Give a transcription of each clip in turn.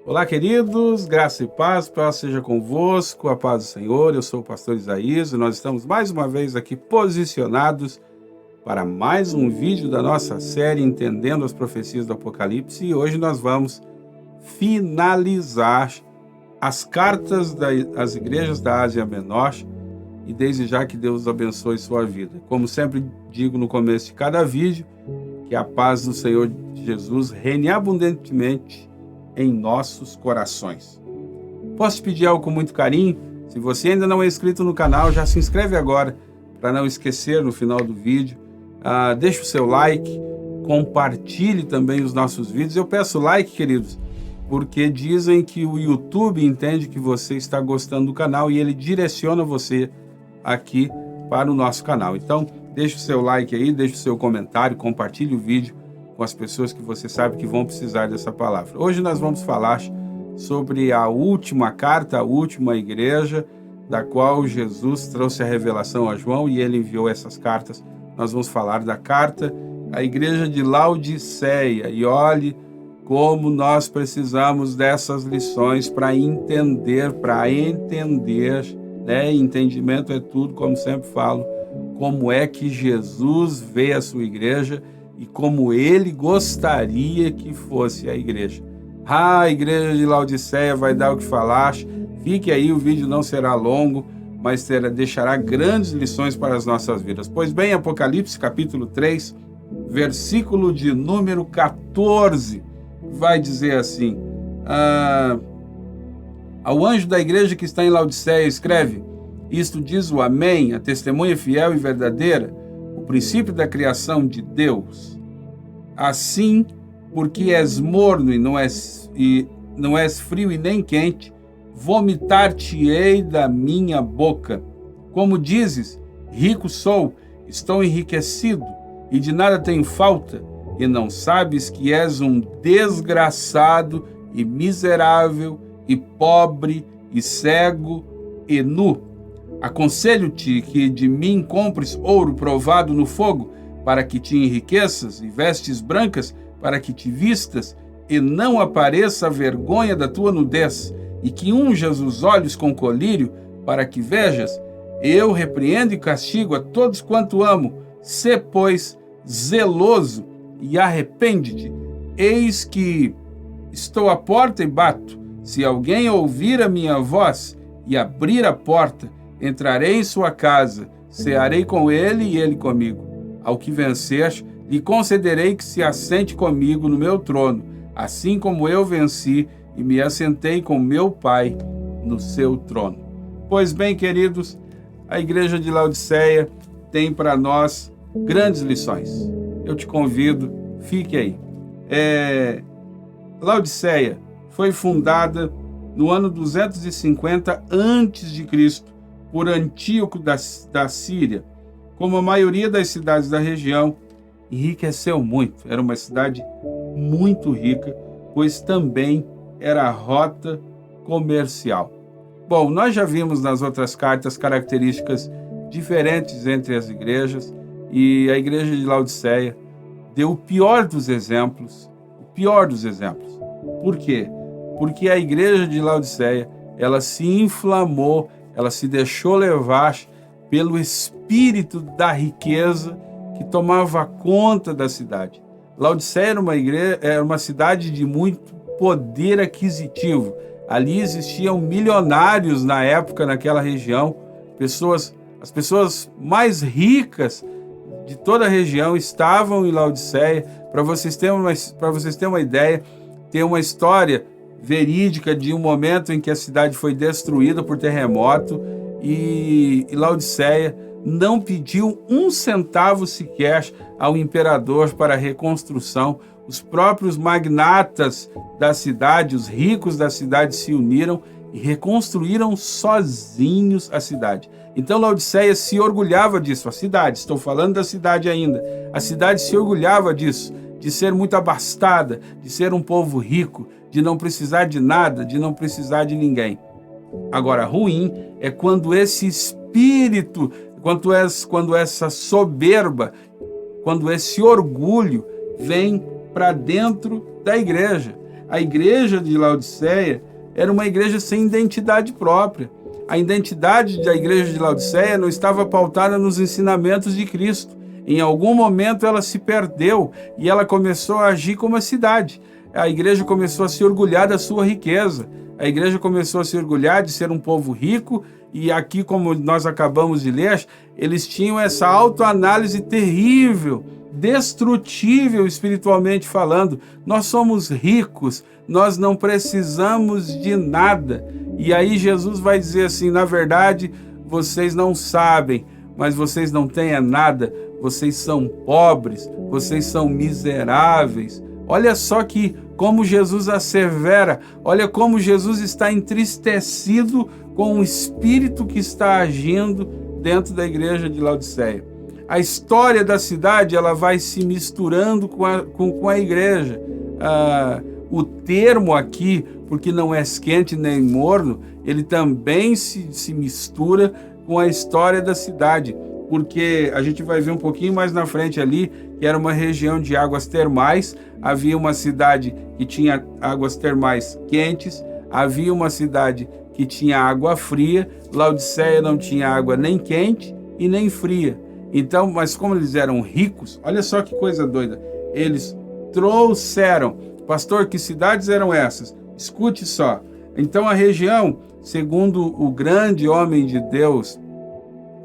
Olá, queridos, graça e paz seja convosco, a paz do Senhor. Eu sou o pastor Isaías e nós estamos mais uma vez aqui posicionados para mais um vídeo da nossa série Entendendo as Profecias do Apocalipse, e hoje nós vamos finalizar as cartas das igrejas da Ásia Menor, e desde já que Deus abençoe sua vida. Como sempre digo no começo de cada vídeo, que a paz do Senhor Jesus reine abundantemente em nossos corações. Posso te pedir algo com muito carinho? Se você ainda não é inscrito no canal, já se inscreve agora, para não esquecer no final do vídeo. Deixe o seu like, compartilhe também os nossos vídeos. Eu peço like, queridos, porque dizem que o YouTube entende que você está gostando do canal e ele direciona você aqui para o nosso canal. Então, deixe o seu like aí, deixe o seu comentário, compartilhe o vídeo com as pessoas que você sabe que vão precisar dessa palavra. Hoje nós vamos falar sobre a última carta, a última igreja, da qual Jesus trouxe a revelação a João e ele enviou essas cartas. Nós vamos falar da carta à igreja de Laodiceia. E olhe como nós precisamos dessas lições para entender, né? Entendimento é tudo, como sempre falo, como é que Jesus vê a sua igreja e como ele gostaria que fosse a igreja. A igreja de Laodiceia vai dar o que falar. Fique aí, o vídeo não será longo, mas deixará grandes lições para as nossas vidas. Pois bem, Apocalipse capítulo 3, versículo de número 14, vai dizer assim: ao anjo da igreja que está em Laodiceia escreve: isto diz o Amém, a testemunha fiel e verdadeira, o princípio da criação de Deus. Assim, porque és morno e não és frio e nem quente, vomitar-te-ei da minha boca. Como dizes, rico sou, estou enriquecido, e de nada tenho falta, e não sabes que és um desgraçado e miserável, e pobre, e cego, e nu. Aconselho-te que de mim compres ouro provado no fogo, para que te enriqueças, e vestes brancas, para que te vistas, e não apareça a vergonha da tua nudez, e que unjas os olhos com colírio, para que vejas. Eu repreendo e castigo a todos quanto amo. Sê, pois, zeloso e arrepende-te. Eis que estou à porta e bato. Se alguém ouvir a minha voz e abrir a porta, entrarei em sua casa, cearei com ele e ele comigo. Ao que vencer, lhe concederei que se assente comigo no meu trono, assim como eu venci e me assentei com meu Pai no seu trono. Pois bem, queridos, a igreja de Laodiceia tem para nós grandes lições. Eu te convido, fique aí. Laodiceia foi fundada no ano 250 a.C. por Antíoco da Síria. Como a maioria das cidades da região, enriqueceu muito. Era uma cidade muito rica, pois também era rota comercial. Bom, nós já vimos nas outras cartas características diferentes entre as igrejas, e a igreja de Laodiceia deu o pior dos exemplos. Por quê? Porque a igreja de Laodiceia, ela se inflamou, ela se deixou levar pelo espírito da riqueza que tomava conta da cidade. Laodiceia era uma cidade de muito poder aquisitivo. Ali existiam milionários na época, naquela região. As pessoas mais ricas de toda a região estavam em Laodiceia. Para vocês terem uma ideia, tem uma história verídica de um momento em que a cidade foi destruída por terremoto e Laodiceia não pediu um centavo sequer ao imperador para a reconstrução. Os próprios magnatas da cidade, os ricos da cidade, se uniram e reconstruíram sozinhos a cidade. Então Laodiceia se orgulhava disso, a cidade, estou falando da cidade ainda, a cidade se orgulhava disso, de ser muito abastada, de ser um povo rico, de não precisar de nada, de não precisar de ninguém. Agora, ruim é quando esse espírito, quando essa soberba, quando esse orgulho vem para dentro da igreja. A igreja de Laodiceia era uma igreja sem identidade própria. A identidade da igreja de Laodiceia não estava pautada nos ensinamentos de Cristo. Em algum momento ela se perdeu e ela começou a agir como a cidade. A igreja começou a se orgulhar da sua riqueza. A igreja começou a se orgulhar de ser um povo rico e aqui, como nós acabamos de ler, eles tinham essa autoanálise terrível, destrutível espiritualmente falando. Nós somos ricos, nós não precisamos de nada. E aí Jesus vai dizer assim, na verdade, vocês não sabem, mas vocês não têm nada, vocês são pobres, vocês são miseráveis. Olha só que como Jesus assevera, olha como Jesus está entristecido com o espírito que está agindo dentro da igreja de Laodiceia. A história da cidade ela vai se misturando com a igreja. O termo aqui, porque não é quente nem morno, ele também se mistura com a história da cidade, porque a gente vai ver um pouquinho mais na frente ali, que era uma região de águas termais, havia uma cidade que tinha águas termais quentes, havia uma cidade que tinha água fria. Laodiceia não tinha água nem quente e nem fria. Então, mas como eles eram ricos, olha só que coisa doida, eles trouxeram, pastor, que cidades eram essas? Escute só. Então a região, segundo o grande homem de Deus,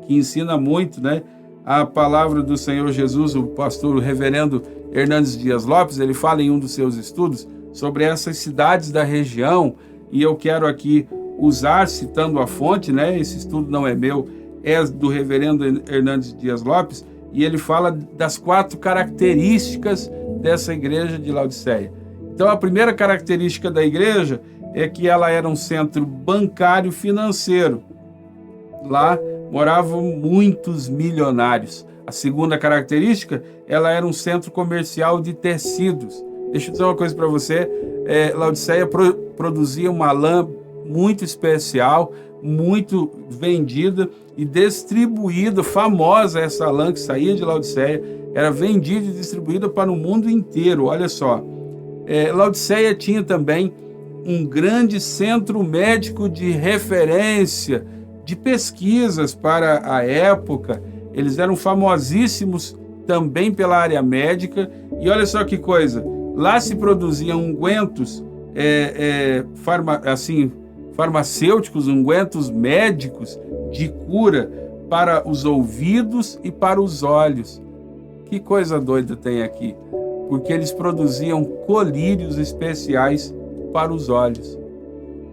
que ensina muito, né? A palavra do Senhor Jesus, o pastor o reverendo Hernandes Dias Lopes, ele fala em um dos seus estudos sobre essas cidades da região, e eu quero aqui usar, citando a fonte, né? Esse estudo não é meu, é do reverendo Hernandes Dias Lopes, e ele fala das 4 características dessa igreja de Laodiceia. Então, a primeira característica da igreja é que ela era um centro bancário financeiro. Lá moravam muitos milionários. A segunda característica, ela era um centro comercial de tecidos. Deixa eu dizer uma coisa para você, Laodiceia produzia uma lã muito especial, muito vendida e distribuída, famosa essa lã que saía de Laodiceia, era vendida e distribuída para o mundo inteiro, olha só. Laodiceia tinha também um grande centro médico de referência, de pesquisas para a época. Eles eram famosíssimos também pela área médica. E olha só que coisa, lá se produziam ungüentos farmacêuticos, ungüentos médicos de cura para os ouvidos e para os olhos. Que coisa doida tem aqui, porque eles produziam colírios especiais para os olhos.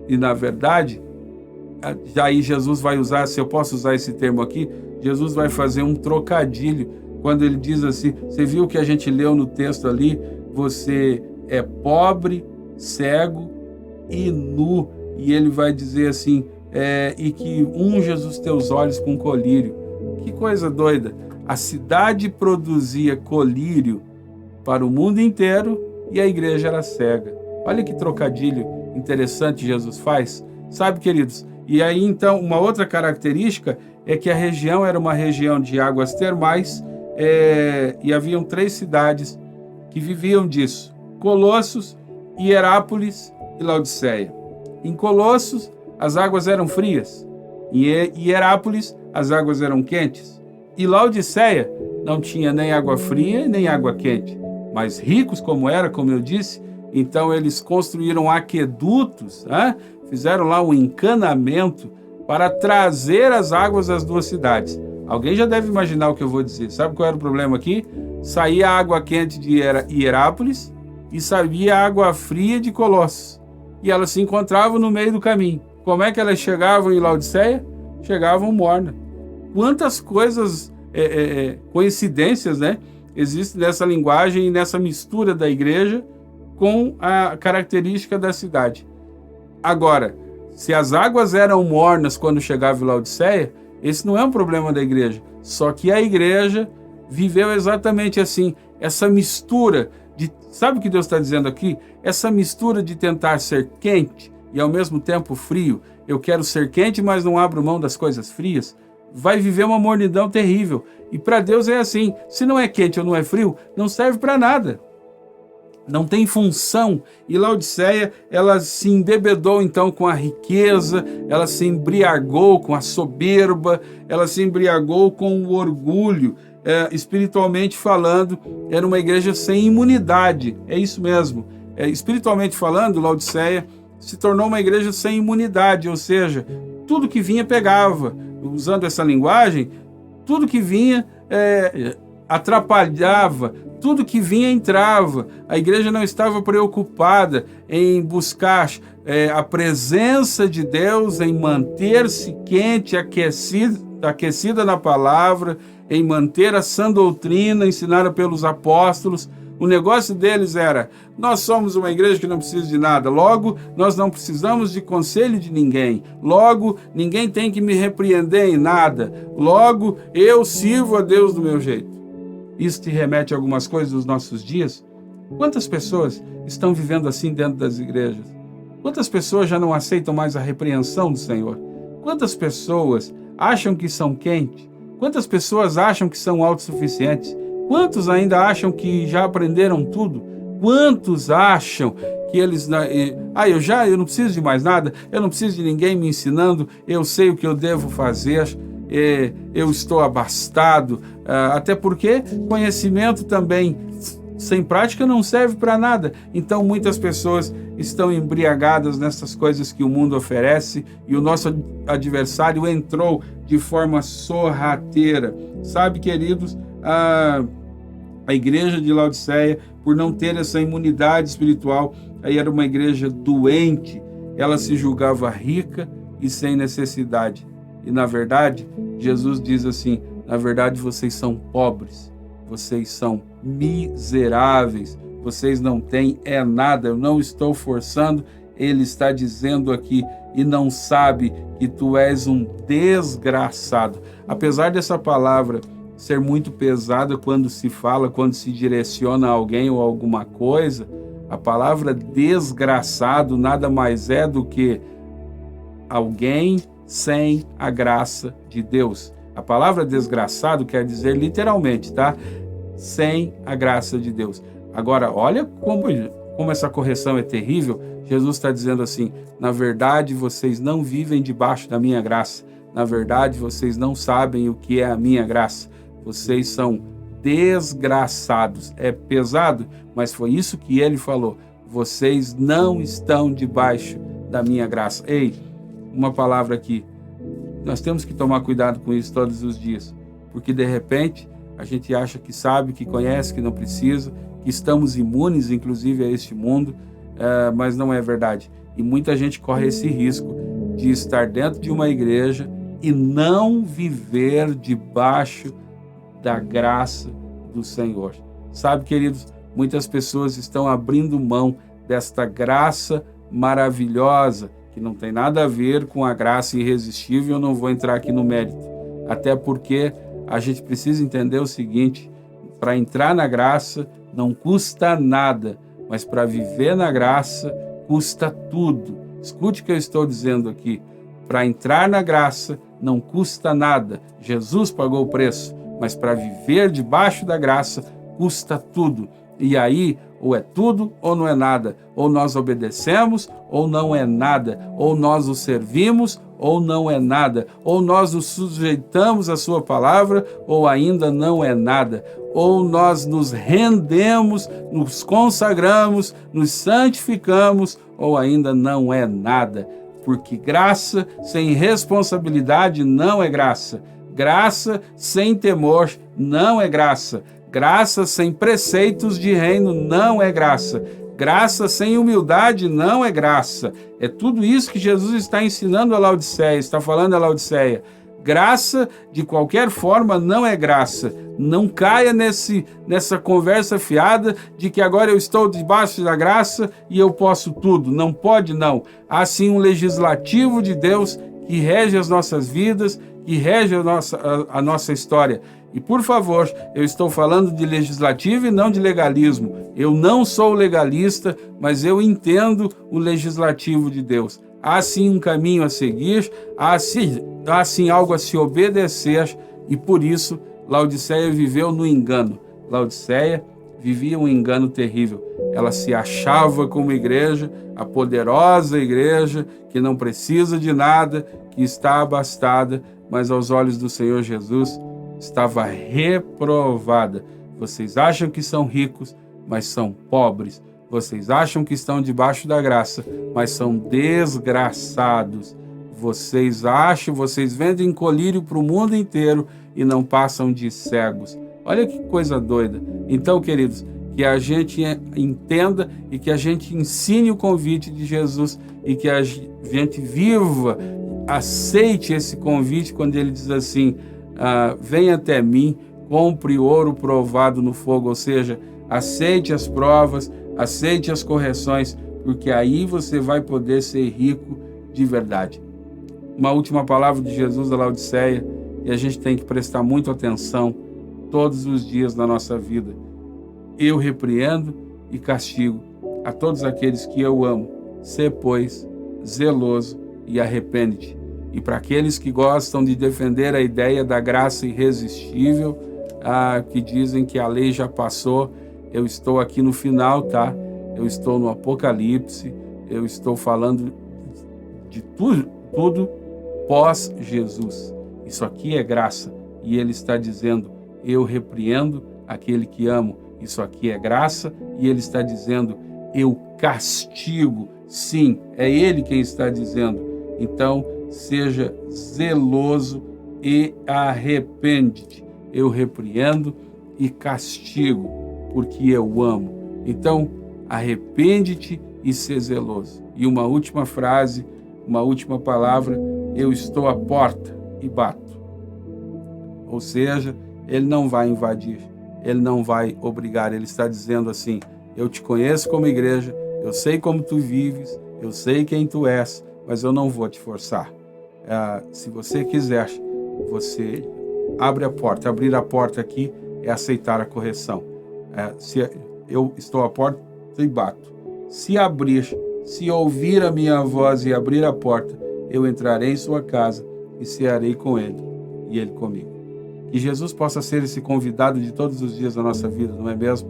E na verdade, aí Jesus vai usar, se eu posso usar esse termo aqui, Jesus vai fazer um trocadilho quando ele diz assim, você viu que a gente leu no texto ali, você é pobre, cego e nu, e ele vai dizer assim, e que unjas os teus olhos com colírio. Que coisa doida! A cidade produzia colírio para o mundo inteiro e a igreja era cega. Olha que trocadilho interessante Jesus faz. Sabe, queridos? E aí, então, uma outra característica é que a região era uma região de águas termais, e haviam 3 cidades que viviam disso: Colossos, Hierápolis e Laodiceia. Em Colossos, as águas eram frias. Em Hierápolis, as águas eram quentes. E Laodiceia não tinha nem água fria nem água quente. Mas ricos como era, como eu disse, então eles construíram aquedutos, fizeram lá um encanamento para trazer as águas das 2 cidades. Alguém já deve imaginar o que eu vou dizer. Sabe qual era o problema aqui? Saía a água quente de Hierápolis e saía a água fria de Colossos. E elas se encontravam no meio do caminho. Como é que elas chegavam em Laodiceia? Chegavam mornas. Quantas coisas, coincidências, né, existem nessa linguagem e nessa mistura da igreja com a característica da cidade. Agora, se as águas eram mornas quando chegava em Laodiceia, esse não é um problema da igreja. Só que a igreja viveu exatamente assim, essa mistura de... Sabe o que Deus está dizendo aqui? Essa mistura de tentar ser quente e ao mesmo tempo frio. Eu quero ser quente, mas não abro mão das coisas frias. Vai viver uma mornidão terrível. E para Deus é assim, se não é quente ou não é frio, não serve para nada. não tem função. E Laodiceia, ela se embebedou então com a riqueza, ela se embriagou com a soberba, ela se embriagou com o orgulho. Espiritualmente falando, era uma igreja sem imunidade. É isso mesmo. Espiritualmente falando, Laodiceia se tornou uma igreja sem imunidade, ou seja, tudo que vinha pegava. Usando essa linguagem, tudo que vinha atrapalhava, tudo que vinha entrava. A igreja não estava preocupada em buscar a presença de Deus, em manter-se quente, aquecida na palavra, em manter a sã doutrina ensinada pelos apóstolos. O negócio deles era: nós somos uma igreja que não precisa de nada, logo nós não precisamos de conselho de ninguém, logo ninguém tem que me repreender em nada, logo eu sirvo a Deus do meu jeito. Isso te remete a algumas coisas dos nossos dias? Quantas pessoas estão vivendo assim dentro das igrejas? Quantas pessoas já não aceitam mais a repreensão do Senhor? Quantas pessoas acham que são quentes? Quantas pessoas acham que são autossuficientes? Quantos ainda acham que já aprenderam tudo? Quantos acham que eles... eu não preciso de mais nada, eu não preciso de ninguém me ensinando, eu sei o que eu devo fazer, eu estou abastado, até porque conhecimento também sem prática não serve para nada. Então muitas pessoas estão embriagadas nessas coisas que o mundo oferece e o nosso adversário entrou de forma sorrateira. Sabe, queridos, a igreja de Laodiceia, por não ter essa imunidade espiritual, aí era uma igreja doente, ela se julgava rica e sem necessidade. E na verdade, Jesus diz assim: na verdade vocês são pobres, vocês são miseráveis, vocês não têm nada, eu não estou forçando, ele está dizendo aqui, e não sabe que tu és um desgraçado. Apesar dessa palavra ser muito pesada quando se fala, quando se direciona a alguém ou alguma coisa, a palavra desgraçado nada mais é do que alguém sem a graça de Deus. A palavra desgraçado quer dizer literalmente, tá? Sem a graça de Deus. Agora, olha como essa correção é terrível. Jesus está dizendo assim: na verdade, vocês não vivem debaixo da minha graça. Na verdade, vocês não sabem o que é a minha graça. Vocês são desgraçados. É pesado, mas foi isso que ele falou. Vocês não estão debaixo da minha graça. Ei, uma palavra aqui. Nós temos que tomar cuidado com isso todos os dias, porque de repente a gente acha que sabe, que conhece, que não precisa, que estamos imunes, inclusive, a este mundo, mas não é verdade. E muita gente corre esse risco de estar dentro de uma igreja e não viver debaixo da graça do Senhor. Sabe, queridos, muitas pessoas estão abrindo mão desta graça maravilhosa, que não tem nada a ver com a graça irresistível. Eu não vou entrar aqui no mérito, até porque a gente precisa entender o seguinte: para entrar na graça não custa nada, mas para viver na graça custa tudo. Escute o que eu estou dizendo aqui: para entrar na graça não custa nada, Jesus pagou o preço, mas para viver debaixo da graça custa tudo. E aí, ou é tudo ou não é nada, ou nós obedecemos ou não é nada, ou nós o servimos ou não é nada, ou nós nos sujeitamos à sua palavra ou ainda não é nada, ou nós nos rendemos, nos consagramos, nos santificamos ou ainda não é nada, porque graça sem responsabilidade não é graça, graça sem temor não é graça, graça sem preceitos de reino não é graça. Graça sem humildade não é graça. É tudo isso que Jesus está ensinando a Laodiceia, está falando a Laodiceia. Graça, de qualquer forma, não é graça. Não caia nessa conversa fiada de que agora eu estou debaixo da graça e eu posso tudo. Não pode, não. Há sim um legislativo de Deus que rege as nossas vidas, que rege a nossa história. E, por favor, eu estou falando de legislativo e não de legalismo. Eu não sou legalista, mas eu entendo o legislativo de Deus. Há sim um caminho a seguir, há sim algo a se obedecer, e por isso Laodiceia viveu no engano. Laodiceia vivia um engano terrível. Ela se achava como igreja, a poderosa igreja, que não precisa de nada, que está abastada, mas aos olhos do Senhor Jesus estava reprovada. Vocês acham que são ricos, mas são pobres. Vocês acham que estão debaixo da graça, mas são desgraçados. Vocês vendem colírio para o mundo inteiro e não passam de cegos. Olha que coisa doida. Então, queridos, que a gente entenda e que a gente ensine o convite de Jesus e que a gente viva, aceite esse convite quando ele diz assim, venha até mim, compre ouro provado no fogo, ou seja, aceite as provas, aceite as correções, porque aí você vai poder ser rico de verdade. Uma última palavra de Jesus a Laodiceia, e a gente tem que prestar muito atenção todos os dias da nossa vida. Eu repreendo e castigo a todos aqueles que eu amo. Sê, pois, zeloso e arrepende-te. E para aqueles que gostam de defender a ideia da graça irresistível, que dizem que a lei já passou, eu estou aqui no final, tá? Eu estou no Apocalipse, eu estou falando de tudo pós-Jesus. Isso aqui é graça. E ele está dizendo, eu repreendo aquele que amo. Isso aqui é graça. E ele está dizendo, eu castigo. Sim, é ele quem está dizendo. Então, seja zeloso e arrepende-te. Eu repreendo e castigo, porque eu amo. Então, arrepende-te e ser zeloso. E uma última frase, uma última palavra, eu estou à porta e bato. Ou seja, ele não vai invadir, ele não vai obrigar, ele está dizendo assim, eu te conheço como igreja, eu sei como tu vives, eu sei quem tu és, mas eu não vou te forçar. Se você quiser, você abre a porta. Abrir a porta aqui é aceitar a correção. Se eu estou à porta e bato. Se abrir, se ouvir a minha voz e abrir a porta, eu entrarei em sua casa e cearei com ele e ele comigo. Que Jesus possa ser esse convidado de todos os dias da nossa vida, não é mesmo?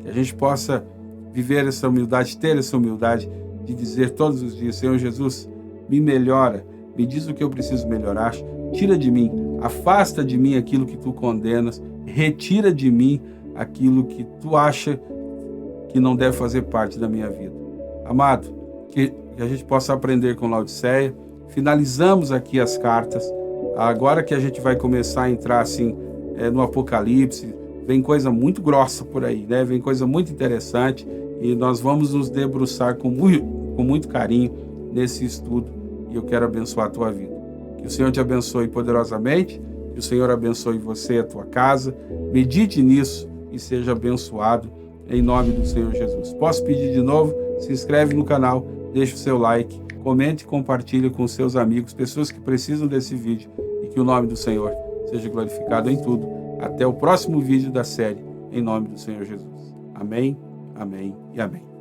Que a gente possa viver essa humildade, ter essa humildade de dizer todos os dias, Senhor Jesus, me melhora, me diz o que eu preciso melhorar, tira de mim, afasta de mim aquilo que tu condenas, retira de mim aquilo que tu acha que não deve fazer parte da minha vida. Amado, que a gente possa aprender com Laodiceia. Finalizamos aqui as cartas. Agora que a gente vai começar a entrar assim no Apocalipse, vem coisa muito grossa por aí, né? Vem coisa muito interessante e nós vamos nos debruçar com muito carinho nesse estudo e eu quero abençoar a tua vida. Que o Senhor te abençoe poderosamente, que o Senhor abençoe você e a tua casa. Medite nisso e seja abençoado em nome do Senhor Jesus. Posso pedir de novo? Se inscreve no canal, deixa o seu like, comente e compartilhe com seus amigos, pessoas que precisam desse vídeo e que o nome do Senhor seja glorificado em tudo. Até o próximo vídeo da série, em nome do Senhor Jesus. Amém, amém e amém.